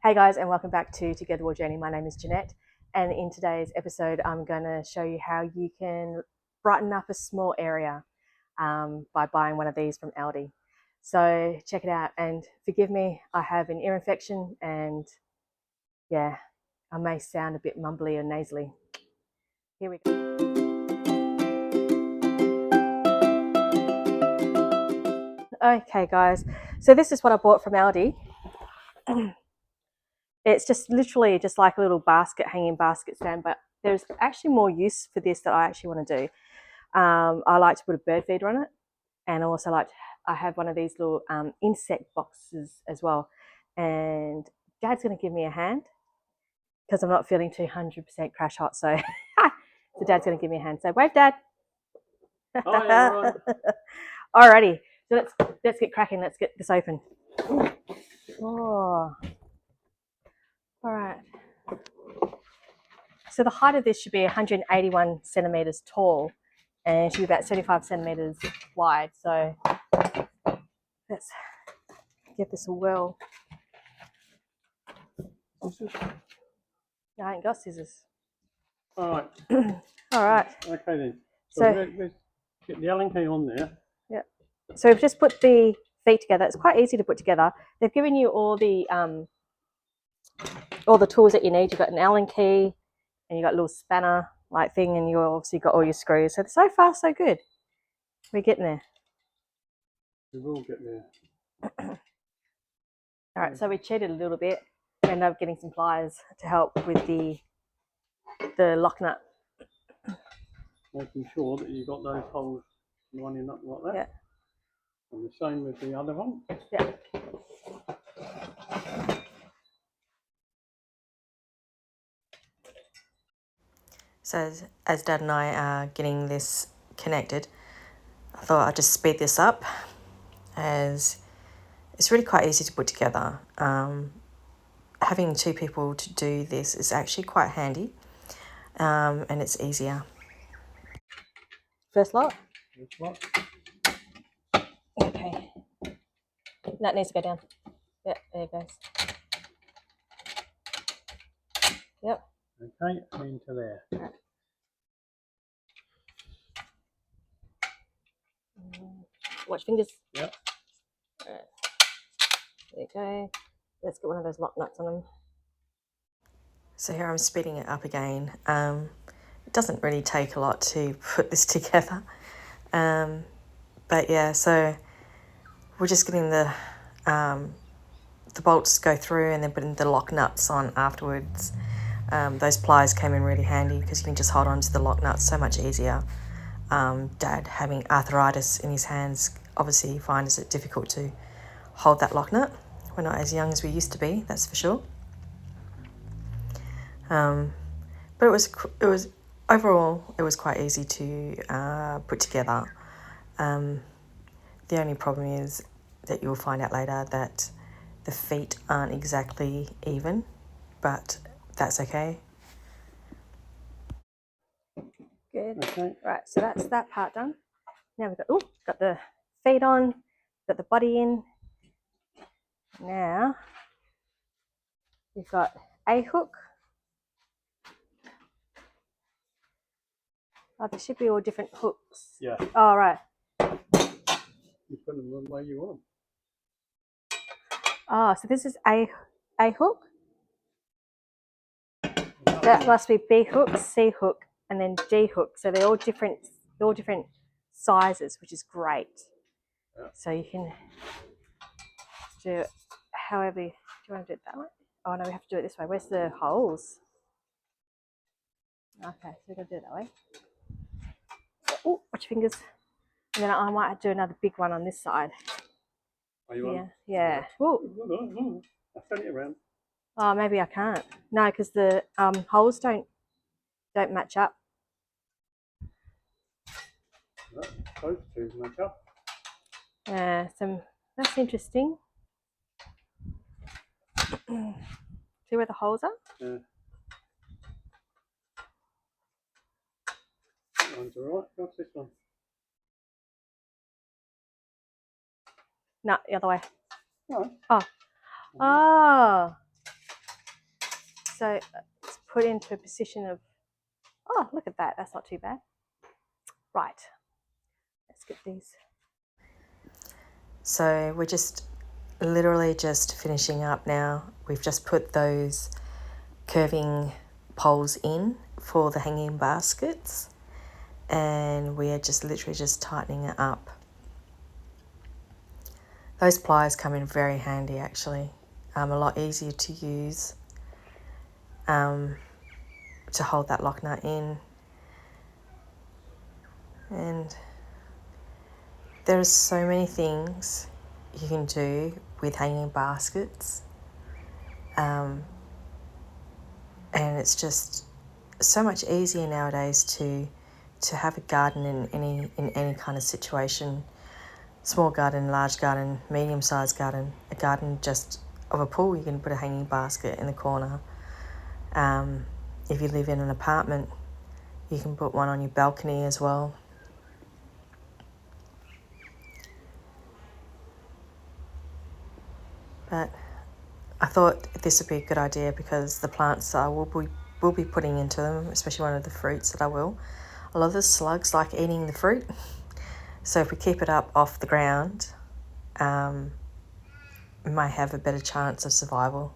Hey guys, and welcome back to Together We'll Journey. My name is Jeanette, and in today's episode I'm going to show you how you can brighten up a small area by buying one of these from Aldi. So check it out, and forgive me, I have an ear infection and yeah, I may sound a bit mumbly or nasally. Here we go. Okay guys, so this is what I bought from Aldi. It's just literally just like a little basket, hanging basket stand, but there's actually more use for this that I actually want to do. I like to put a bird feeder on it, and also I have one of these little insect boxes as well. And Dad's going to give me a hand because I'm not feeling 200% crash hot, so so Dad's going to give me a hand. So wave, Dad. Oh, yeah, right. Alrighty, so let's get cracking. Let's get this open. Oh. All right. So the height of this should be 181 centimeters tall and it should be about 75 centimeters wide. So let's give this a whirl. Scissors? No, I ain't got scissors. All right. All right. Okay then. So let's get the Allen key on there. Yeah. So we've just put the feet together. It's quite easy to put together. They've given you all the tools that you need. You've got an Allen key and you've got a little spanner like thing, and you obviously got all your screws. So far so good. We're getting there. We will get there. All right, so we cheated a little bit. We ended up getting some pliers to help with the lock nut. Making sure that you've got those holes lining up like that. Yeah. And the same with the other one. Yeah. So as Dad and I are getting this connected, I thought I'd just speed this up as it's really quite easy to put together. Having two people to do this is actually quite handy, and it's easier. First lot? First lot. Okay. That needs to go down. Yep, there it goes. Yep. Okay, into there. Right. Watch fingers. Yep. All right. There you go. Let's get one of those lock nuts on them. So here I'm speeding it up again. It doesn't really take a lot to put this together. But yeah, so we're just getting the bolts go through and then putting the lock nuts on afterwards. Those pliers came in really handy because you can just hold on to the lock nuts so much easier. Dad, having arthritis in his hands, obviously finds it difficult to hold that lock nut. We're not as young as we used to be, that's for sure. But it was overall it was quite easy to put together. The only problem is that you'll find out later that the feet aren't exactly even, but that's okay. Good. Okay. Right, so that's that part done. Now we've got the feet on, got the body in. Now we've got a hook. Oh, there should be all different hooks. Yeah. Oh, right. You put them the way you want them. Oh, so this is a hook. That must be B hook, C hook, and then D hook. So they're all different sizes, which is great. Yeah. So you can do it however. Do you want to do it that way? Oh no, we have to do it this way. Where's the holes? Okay, so we're gonna do it that way. Oh, watch your fingers. And then I might do another big one on this side. Oh, you want? Yeah. Oh. I'll turn it around. Oh, maybe I can't. No, because the holes don't match up. No, those two match up. Yeah, so that's interesting. See where the holes are? Yeah. That one's alright. What's this one? No, the other way. No. Oh. Oh. So it's put into a position of, oh, look at that. That's not too bad. Right. Let's get these. So we're just literally just finishing up now. We've just put those curving poles in for the hanging baskets, and we are just literally just tightening it up. Those pliers come in very handy actually, a lot easier to use to hold that lock nut in. And there's so many things you can do with hanging baskets, and it's just so much easier nowadays to have a garden in any kind of situation. Small garden, large garden, medium-sized garden, a garden just of a pool, you can put a hanging basket in the corner. If you live in an apartment, you can put one on your balcony as well. But I thought this would be a good idea because the plants I will be putting into them, especially one of the fruits that I will. A lot of the slugs like eating the fruit. So if we keep it up off the ground, we might have a better chance of survival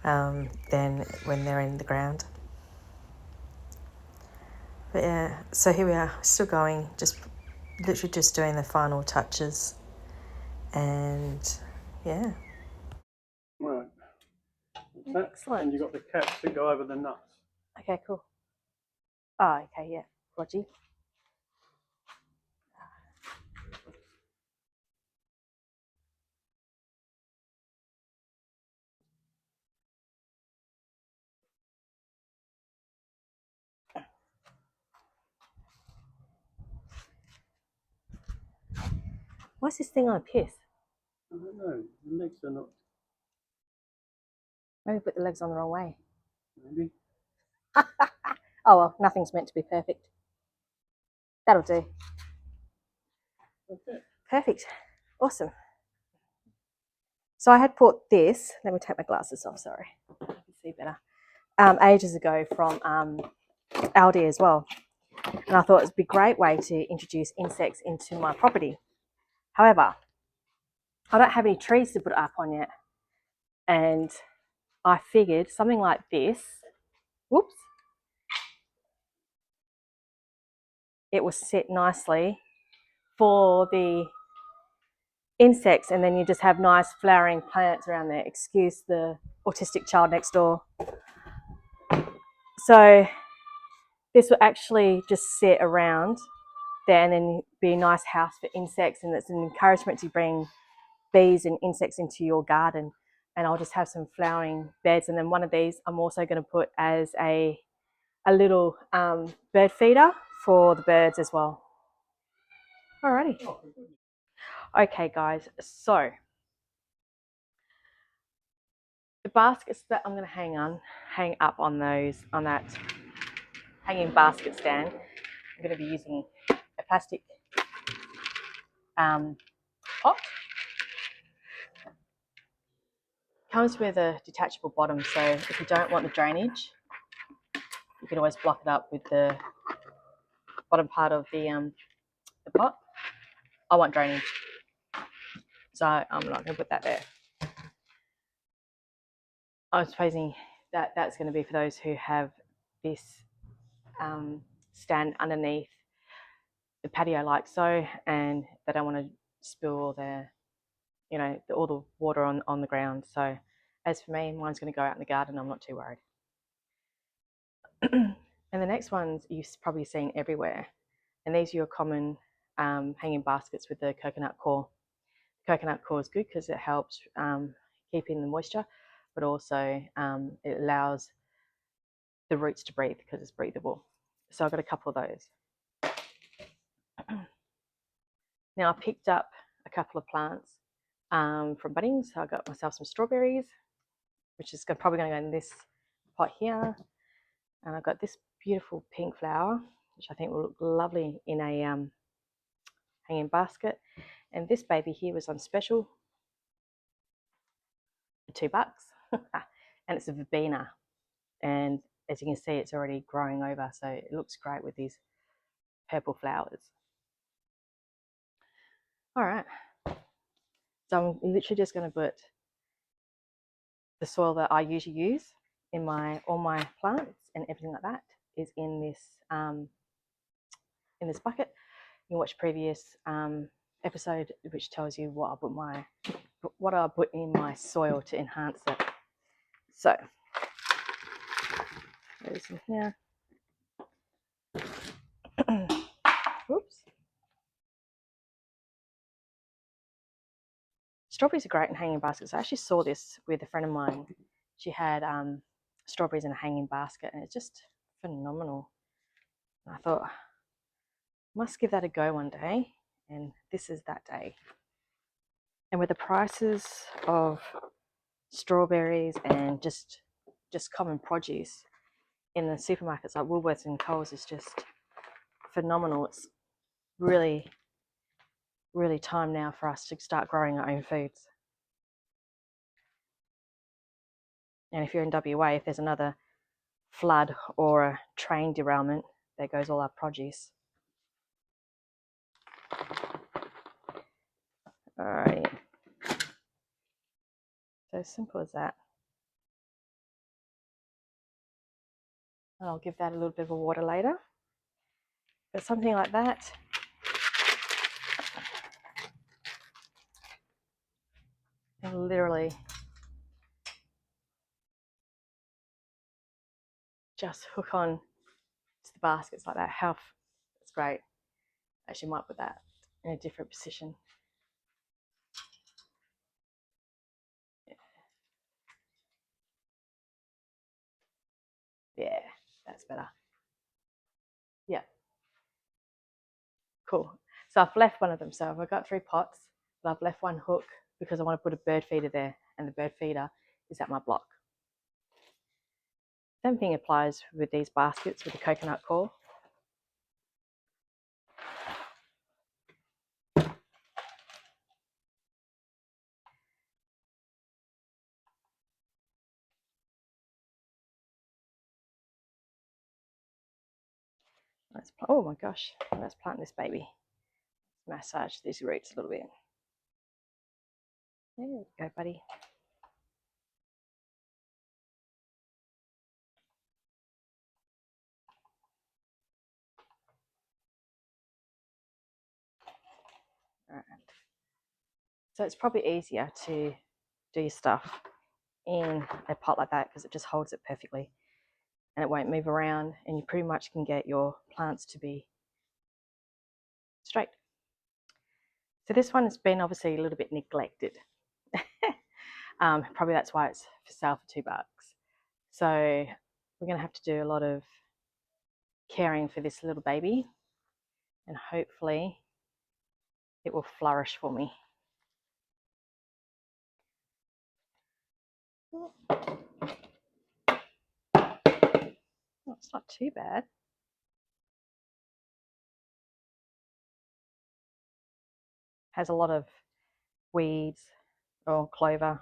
than when they're in the ground. But yeah, so here we are, still going, just literally just doing the final touches, and yeah. Right. That's Excellent. And you've got the caps that go over the nuts. Okay, cool. Oh, okay, yeah, Roger. What's this thing on a piss? I don't know. The legs are not. Maybe put the legs on the wrong way. Maybe. Oh well, nothing's meant to be perfect. That'll do. Okay. Perfect. Awesome. So I had bought this. Let me take my glasses off. Sorry, I can see better. Ages ago from Aldi as well, and I thought it would be a great way to introduce insects into my property. However, I don't have any trees to put it up on yet, and I figured something like this. Whoops. It will sit nicely for the insects, and then you just have nice flowering plants around there. Excuse the autistic child next door. So this will actually just sit around there and then be a nice house for insects, and it's an encouragement to bring bees and insects into your garden. And I'll just have some flowering beds, and then one of these I'm also going to put as a little bird feeder for the birds as well. Alrighty. Okay guys, so the baskets that I'm going to hang up on that hanging basket stand, I'm going to be using a plastic pot. Comes with a detachable bottom, so if you don't want the drainage, you can always block it up with the bottom part of the pot. I want drainage, so I'm not going to put that there. I'm supposing that that's going to be for those who have this stand underneath the patio like so, and they don't want to spill all their, all the water on the ground. So as for me, mine's going to go out in the garden. I'm not too worried. And the next ones you've probably seen everywhere, and these are your common hanging baskets with the coconut core. Coconut core is good because it helps keep in the moisture, but also it allows the roots to breathe because it's breathable. So I've got a couple of those. Now I picked up a couple of plants from Bunnings. So I got myself some strawberries, which is probably going to go in this pot here. And I've got this beautiful pink flower, which I think will look lovely in a hanging basket. And this baby here was on special for $2. and it's a verbena, and as you can see, it's already growing over, so it looks great with these purple flowers. All right, so I'm literally just going to put the soil that I usually use in all my plants and everything like that is in this bucket. You can watch previous episode which tells you what I put in my soil to enhance it. So there's some here. Oops. Strawberries are great in hanging baskets. I actually saw this with a friend of mine. She had strawberries in a hanging basket, and it's just phenomenal. And I thought, must give that a go one day, and this is that day. And with the prices of strawberries and just common produce in the supermarkets like Woolworths and Coles is just phenomenal. It's really, really time now for us to start growing our own foods. And if you're in WA, if there's another flood or a train derailment, there goes all our produce. Alrighty. So simple as that. And I'll give that a little bit of a water later. But something like that, and literally just hook on to the baskets like that. It's great. Actually might put that in a different position. Yeah, that's better. Yeah, cool. So I've left one of them. So I've got 3 pots, but I've left one hook because I want to put a bird feeder there, and the bird feeder is at my block. Same thing applies with these baskets with the coconut core. Oh my gosh, let's plant this baby. Massage these roots a little bit. There you go, buddy. All right. So it's probably easier to do your stuff in a pot like that because it just holds it perfectly and it won't move around, and you pretty much can get your plants to be straight. So this one has been obviously a little bit neglected. Probably that's why it's for sale for $2. So we're going to have to do a lot of caring for this little baby, and hopefully it will flourish for me. Oh, it's not too bad. Has a lot of weeds or clover.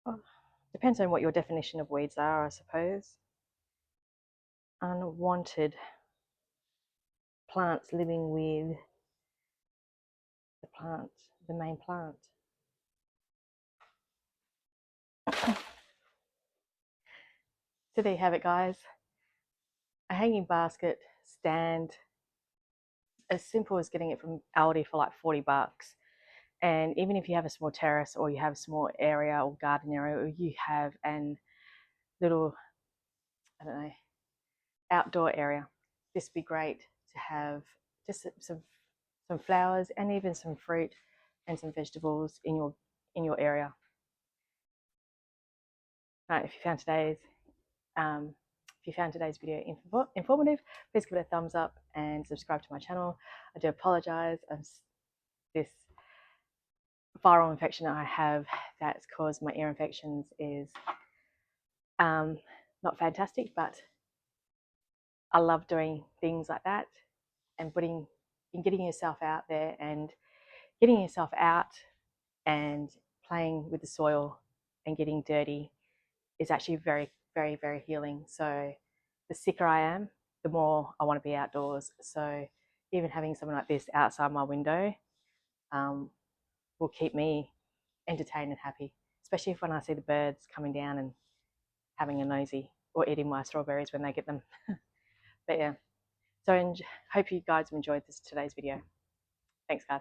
Oh, depends on what your definition of weeds are, I suppose. Unwanted plants living with the plant, the main plant. So there you have it, guys. A hanging basket stand, as simple as getting it from Aldi for like $40. And even if you have a small terrace or you have a small area or garden area, or you have an little, I don't know, outdoor area, this would be great to have just some flowers and even some fruit and some vegetables in your area. Right, if you found today's video informative, please give it a thumbs up and subscribe to my channel. I do apologize. This viral infection I have that's caused my ear infections is not fantastic, but I love doing things like that and getting yourself out there and getting yourself out and playing with the soil and getting dirty is actually very, very, very healing. So the sicker I am, the more I want to be outdoors. So even having something like this outside my window um, will keep me entertained and happy, especially if when I see the birds coming down and having a nosy or eating my strawberries when they get them. But yeah, so hope you guys have enjoyed today's video. Thanks, guys.